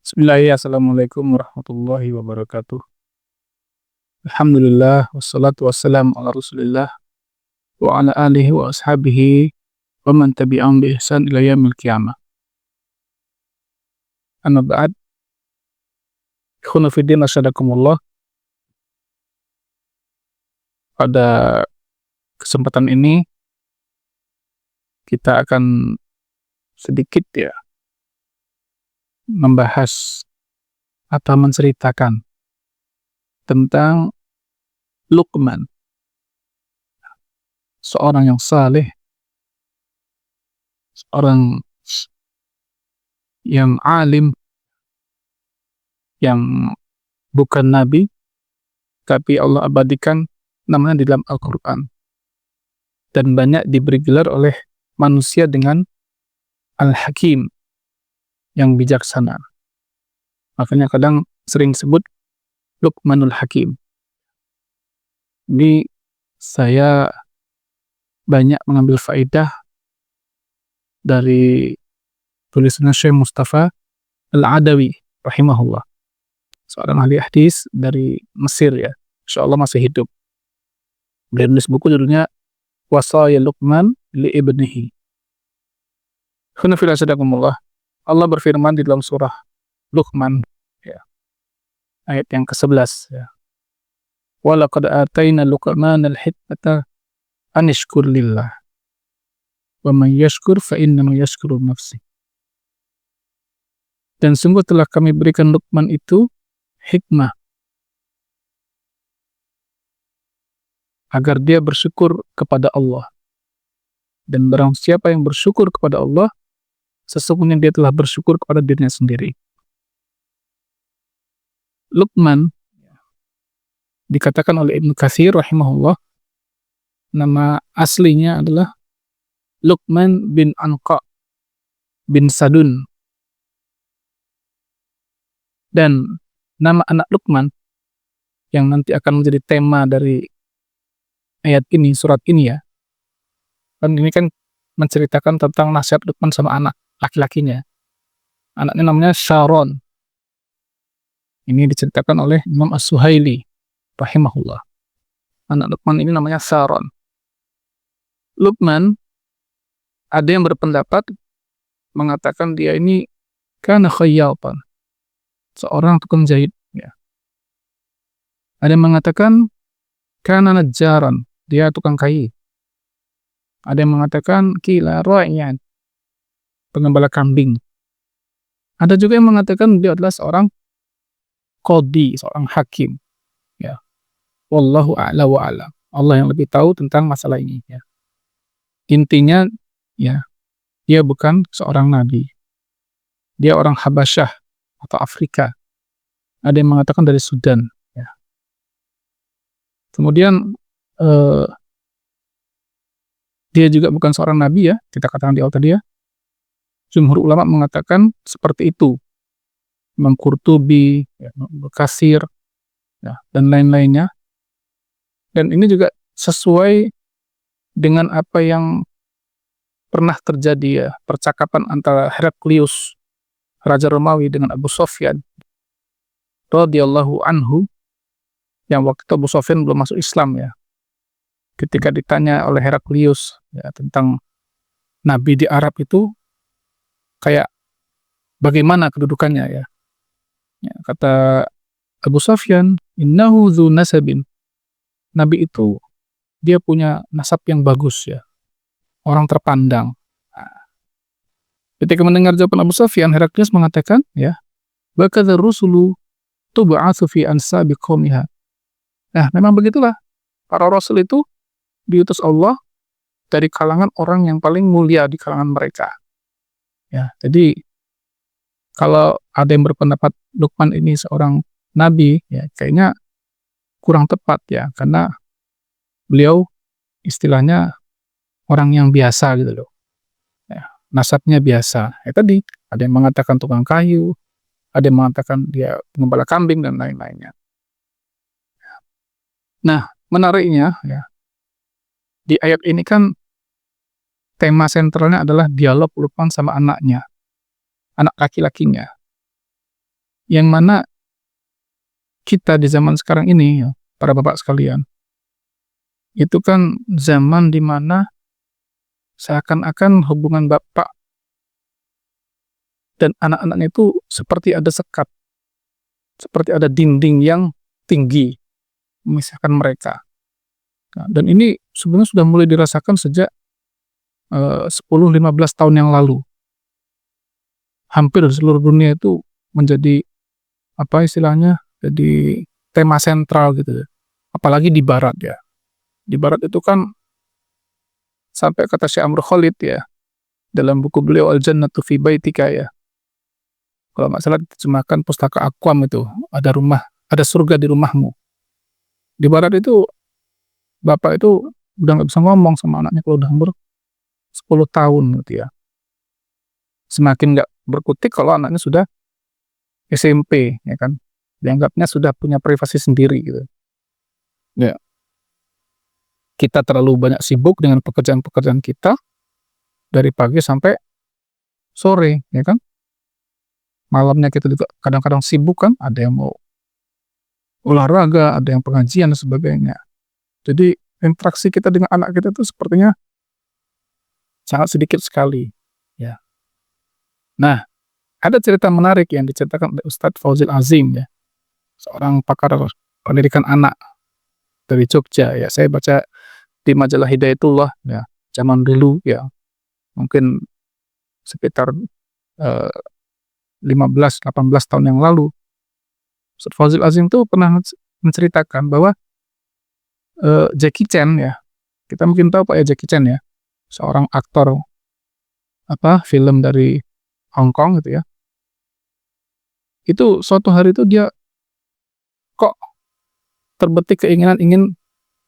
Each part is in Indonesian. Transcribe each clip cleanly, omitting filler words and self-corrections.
Bismillahirrahmanirrahim. Assalamualaikum warahmatullahi wabarakatuh. Alhamdulillah wassalatu wassalamu ala Rasulillah wa ala alihi wa ashabihi wa man tabi'ahum bi ihsan ila yaumil qiyamah. Amma ba'd. Ikhwanu fiddin asyhadakumullah. Pada kesempatan ini kita akan sedikit membahas atau menceritakan tentang Luqman, seorang yang saleh, seorang yang alim, yang bukan nabi, tapi Allah abadikan namanya di dalam Al-Quran, dan banyak diberi gelar oleh manusia dengan Al-Hakim, yang bijaksana. Makanya kadang sering disebut Luqmanul Hakim. Ini saya banyak mengambil faedah dari tulisan Syekh Mustafa Al-Adawi rahimahullah, seorang ahli hadis dari Mesir insyaallah masih hidup. Beliau nulis buku judulnya Wasaya Luqman li Ibnihi. Khunafillah sadakumullah. Allah berfirman di dalam surah Luqman ayat yang ke-11 Walaqad atayna Luqman al-hikmata an yashkur lillah wa man yashkur fa innama yashkuru nafsi. Dan sungguh telah kami berikan Luqman itu hikmah agar dia bersyukur kepada Allah. Dan barang siapa yang bersyukur kepada Allah, sesungguhnya dia telah bersyukur kepada dirinya sendiri. Luqman dikatakan oleh Ibnu Katsir rahimahullah, nama aslinya adalah Luqman bin Anqa bin Sadun. Dan nama anak Luqman yang nanti akan menjadi tema dari ayat ini, surat ini kan ini kan menceritakan tentang nasihat Luqman sama anak laki-lakinya. Anaknya namanya Sharon. Ini diceritakan oleh Imam As-Suhaili rahimahullah. Anak Luqman ini namanya Sharon. Luqman, ada yang berpendapat mengatakan dia ini kana khayyatan, seorang tukang jahit. Ada yang mengatakan kana najjaran, dia tukang kayu. Ada yang mengatakan kila ra'iyan, pengembala kambing. Ada juga yang mengatakan dia adalah seorang qadhi, seorang hakim. Wallahu a'la wa a'lam. Allah yang lebih tahu tentang masalah ini. Intinya dia bukan seorang nabi. Dia orang Habasyah atau Afrika. Ada yang mengatakan dari Sudan. Kemudian dia juga bukan seorang nabi kita katakan di awal tadi Jumhur ulama mengatakan seperti itu. Imam Qurtubi, Katsir, dan lain-lainnya. Dan ini juga sesuai dengan apa yang pernah terjadi percakapan antara Heraklius, Raja Romawi, dengan Abu Sufyan radhiyallahu anhu, yang waktu itu Abu Sufyan belum masuk Islam Ketika ditanya oleh Heraklius tentang Nabi di Arab itu kayak bagaimana kedudukannya kata Abu Sufyan, innahu dzu nasabin. Nabi itu dia punya nasab yang bagus orang terpandang. Ketika mendengar jawaban Abu Sufyan, Heraklius mengatakan bakadza rusulu tub'atsu fi ansabi qaumiha. Memang begitulah, para rasul itu diutus Allah dari kalangan orang yang paling mulia di kalangan mereka. Jadi kalau ada yang berpendapat Luqman ini seorang nabi, kayaknya kurang tepat karena beliau istilahnya orang yang biasa gitu loh. Nasabnya biasa. Tadi ada yang mengatakan tukang kayu, ada yang mengatakan dia pengembala kambing dan lain-lainnya. Nah, menariknya di ayat ini kan tema sentralnya adalah dialog Luqman sama anaknya, anak laki-lakinya. Yang mana kita di zaman sekarang ini ya, para bapak sekalian, itu kan zaman di mana seakan-akan hubungan bapak dan anak-anaknya itu seperti ada sekat, seperti ada dinding yang tinggi memisahkan mereka. Nah, dan ini sebenarnya sudah mulai dirasakan sejak 10-15 tahun yang lalu. Hampir di seluruh dunia itu menjadi apa istilahnya, jadi tema sentral gitu ya. Apalagi di barat ya. Di barat itu kan sampai kata Syekh Amr Khalid ya, dalam buku beliau Al-Jannatu fi Baitika ya. Kalau nggak salah diterjemahkan Pustaka Aqwam itu, ada surga di rumahmu. Di barat itu, bapak itu udah nggak bisa ngomong sama anaknya kalau udah umur 10 tahun gitu ya. Semakin nggak berkutik kalau anaknya sudah SMP, ya kan. Dianggapnya sudah punya privasi sendiri gitu. Ya, kita terlalu banyak sibuk dengan pekerjaan-pekerjaan kita dari pagi sampai sore, ya kan. Malamnya kita juga kadang-kadang sibuk kan, ada yang mau olahraga, ada yang pengajian dan sebagainya. Jadi interaksi kita dengan anak kita itu sepertinya sangat sedikit sekali, ya. Nah, ada cerita menarik yang diceritakan oleh Ustadz Fauzil Azim ya, seorang pakar pendidikan anak dari Jogja ya. Saya baca di majalah Hidayatullah ya, zaman dulu ya, mungkin sekitar 15-18 tahun yang lalu. Ustadz Fauzil Azim tuh pernah menceritakan bahwa Jackie Chan ya, kita mungkin tahu Pak ya Jackie Chan ya, seorang aktor film dari Hong Kong gitu ya. Itu suatu hari itu dia kok terbetik keinginan ingin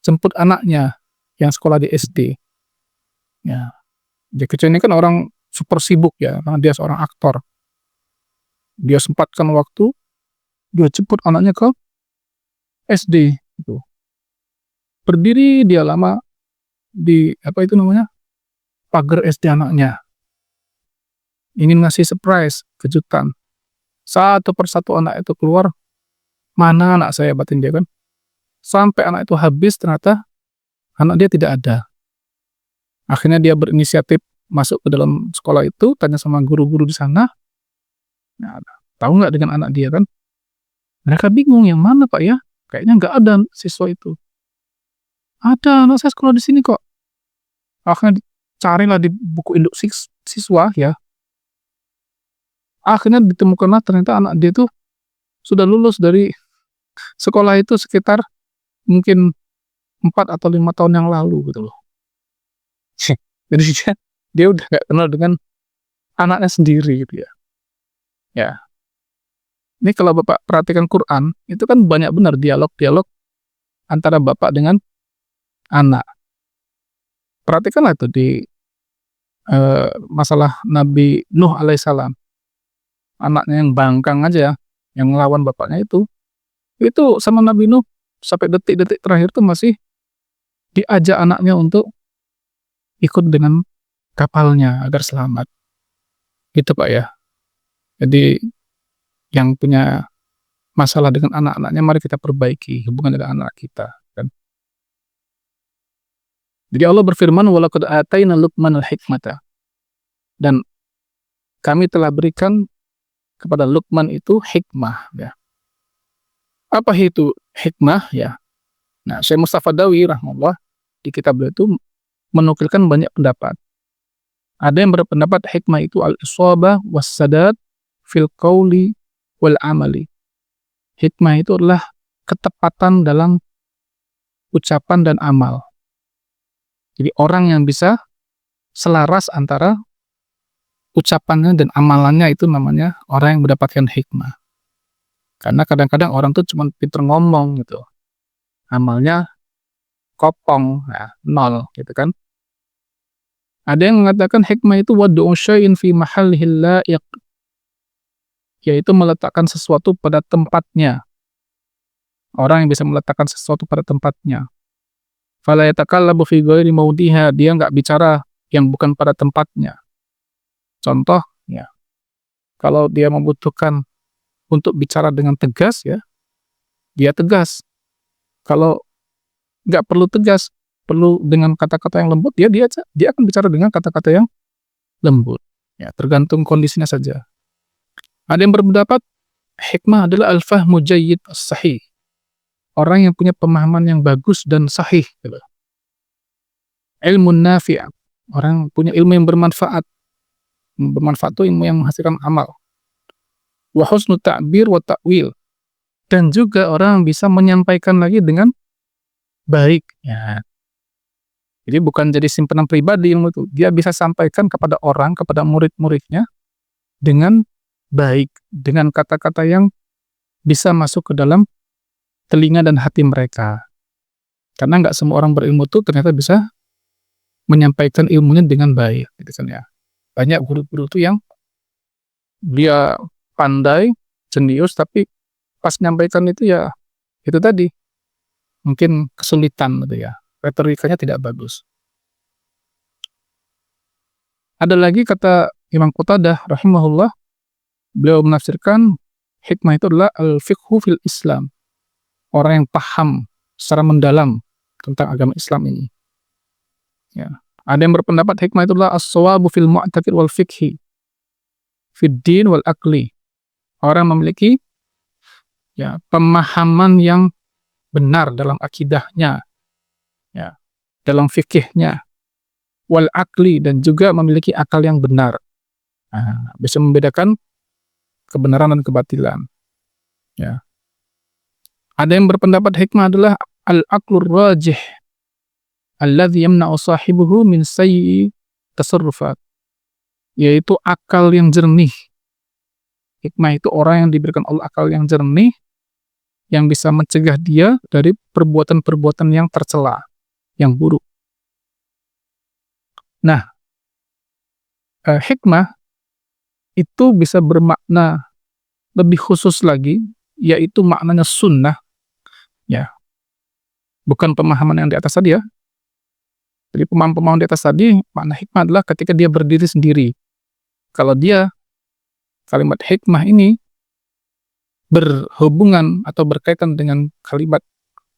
jemput anaknya yang sekolah di SD. Ya, Jackie Chan ini kan orang super sibuk ya, karena dia seorang aktor. Dia sempatkan waktu, dia jemput anaknya ke SD gitu. Berdiri dia lama di pagar SD anaknya. Ingin ngasih surprise, kejutan. Satu persatu anak itu keluar, mana anak saya, batin dia kan. Sampai anak itu habis, ternyata anak dia tidak ada. Akhirnya dia berinisiatif masuk ke dalam sekolah itu, tanya sama guru-guru di sana. Nah, tahu nggak dengan anak dia kan? Mereka bingung, yang mana Pak ya? Kayaknya nggak ada siswa itu. Ada, anak saya sekolah di sini kok. Akhirnya carilah di buku induk siswa ya. Akhirnya ditemukanlah ternyata anak dia itu sudah lulus dari sekolah itu sekitar mungkin 4 atau 5 tahun yang lalu gitu loh. Jadi dia udah gak kenal dengan anaknya sendiri gitu ya. Ya. Ini kalau Bapak perhatikan Quran, itu kan banyak benar dialog-dialog antara bapak dengan anak. Perhatikanlah itu di masalah Nabi Nuh alaihissalam. Anaknya yang bangkang aja, yang ngelawan bapaknya itu sama Nabi Nuh sampai detik-detik terakhir tuh masih diajak anaknya untuk ikut dengan kapalnya agar selamat. Gitu Pak ya. Jadi yang punya masalah dengan anak-anaknya, mari kita perbaiki hubungan dengan anak kita. Kan? Jadi Allah berfirman, walaqad ataina Luqmanal hikmata. Dan kami telah berikan kepada Luqman itu hikmah ya. Apa itu hikmah ya? Nah, Syekh Mustafa Dawi rahimahullah di kitab beliau itu menukilkan banyak pendapat. Ada yang berpendapat hikmah itu al-isabah was-sadad fil qauli wal amali. Hikmah itu adalah ketepatan dalam ucapan dan amal. Jadi orang yang bisa selaras antara ucapannya dan amalannya itu namanya orang yang mendapatkan hikmah. Karena kadang-kadang orang tuh cuma pinter ngomong gitu. Amalnya kopong, ya, nol gitu kan. Ada yang mengatakan hikmah itu wad'u syai'in fi mahallihil la'iq, yaitu meletakkan sesuatu pada tempatnya. Orang yang bisa meletakkan sesuatu pada tempatnya. Fala yatakallamu fi ghairi maudiha, dia enggak bicara yang bukan pada tempatnya. Contoh, ya, kalau dia membutuhkan untuk bicara dengan tegas ya, dia tegas. Kalau nggak perlu tegas, perlu dengan kata-kata yang lembut, dia akan bicara dengan kata-kata yang lembut. Ya, tergantung kondisinya saja. Ada yang berpendapat hikmah adalah al-fahmu jayyid as-sahih. Orang yang punya pemahaman yang bagus dan sahih gitu. Ilmun nafi', orang punya ilmu yang bermanfaat. Bermanfaat itu ilmu yang menghasilkan amal. Wa husnu ta'bir wa ta'wil. Dan juga orang bisa menyampaikan lagi dengan baik. Ya. Jadi bukan jadi simpenan pribadi ilmu itu. Dia bisa sampaikan kepada orang, kepada murid-muridnya dengan baik. Dengan kata-kata yang bisa masuk ke dalam telinga dan hati mereka. Karena nggak semua orang berilmu itu ternyata bisa menyampaikan ilmunya dengan baik. Gitu kan ya. Banyak guru-guru itu yang dia pandai, jenius, tapi pas menyampaikan itu ya itu tadi mungkin kesulitan gitu ya, retorikanya tidak bagus. Ada lagi kata Imam Qutadah rahimahullah, beliau menafsirkan hikmah itu adalah al-fiqhu fil Islam, orang yang paham secara mendalam tentang agama Islam ini. Ya. Ada yang berpendapat hikmah itu adalah as-shawabu fil mu'taqid wal fiqhi fid din wal aqli, orang memiliki ya pemahaman yang benar dalam akidahnya, ya, dalam fikihnya, wal akli, dan juga memiliki akal yang benar. Nah, bisa membedakan kebenaran dan kebatilan. Ya. Ada yang berpendapat hikmah adalah al-aqlur rajih alladhi yamna'u sahibuhu min sayyi tasarrufat, yaitu akal yang jernih. Hikmah itu orang yang diberikan Allah akal yang jernih, yang bisa mencegah dia dari perbuatan-perbuatan yang tercela, yang buruk. Nah, hikmah itu bisa bermakna lebih khusus lagi, yaitu maknanya sunnah, ya, bukan pemahaman yang di atas tadi ya. Jadi pemahaman di atas tadi, makna hikmah adalah ketika dia berdiri sendiri. Kalau dia, kalimat hikmah ini berhubungan atau berkaitan dengan kalimat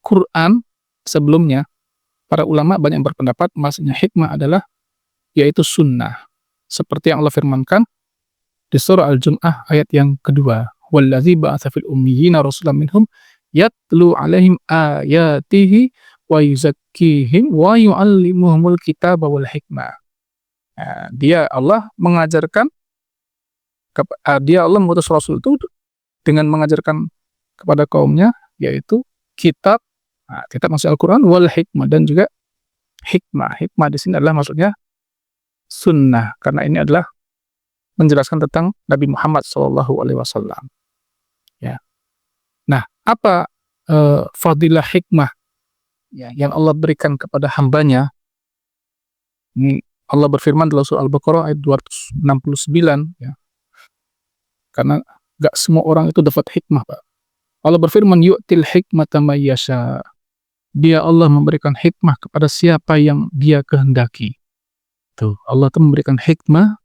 Quran sebelumnya, para ulama banyak berpendapat maksudnya hikmah adalah yaitu sunnah. Seperti yang Allah firmankan di surah Al-Jum'ah ayat yang kedua, wallazi ba'atsa fil ummiyina rasulan minhum yatlu 'alaihim ayatihi wa yuzakkihim wa yu'allimuhumul kitaba wal hikmah. Nah, dia Allah mengutus Rasul itu dengan mengajarkan kepada kaumnya, yaitu kitab, kitab maksud Al-Quran, wal hikmah, dan juga hikmah. Hikmah di sini adalah maksudnya sunnah, karena ini adalah menjelaskan tentang Nabi Muhammad SAW. Ya. Nah, apa fadilah hikmah ya, yang Allah berikan kepada hambanya? Ini Allah berfirman dalam surah Al-Baqarah ayat 269, ya. Karena gak semua orang itu dapat hikmah, Pak. Allah berfirman, yu'til hikmata may yasha. Dia Allah memberikan hikmah kepada siapa yang dia kehendaki. Tuh, Allah tuh memberikan hikmah,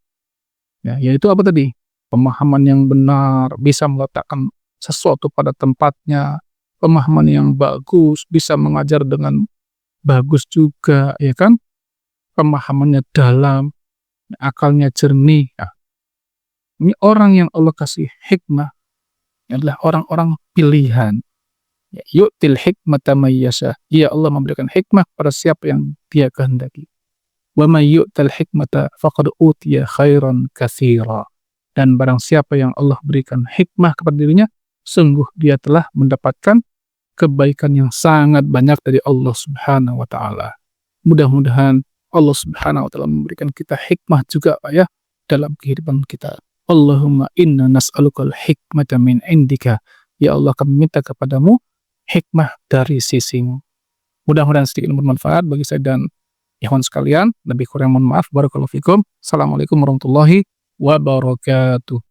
ya, yaitu apa tadi? Pemahaman yang benar, bisa meletakkan sesuatu pada tempatnya, pemahaman yang bagus, bisa mengajar dengan bagus juga, ya kan? Pemahamannya dalam, akalnya jernih. Ya. Ini orang yang Allah kasih hikmah adalah orang-orang pilihan. Ya, yu'til hikmata may yasha. Ya Allah memberikan hikmah pada siapa yang dia kehendaki. Wa may yu'tal hikmata faqad utiya khairan katsira. Dan barang siapa yang Allah berikan hikmah kepada dirinya, sungguh dia telah mendapatkan kebaikan yang sangat banyak dari Allah Subhanahu wa taala. Mudah-mudahan Allah Subhanahu wa taala memberikan kita hikmah juga, Pak, ya, dalam kehidupan kita. Allahumma inna nas'alukal hikmata min indika. Ya Allah, kami minta kepadamu hikmah dari sisimu. Mudah-mudahan sedikit bermanfaat bagi saya dan ikhwan sekalian. Lebih kurang mohon maaf. Barakallahu fikum. Assalamualaikum warahmatullahi wabarakatuh.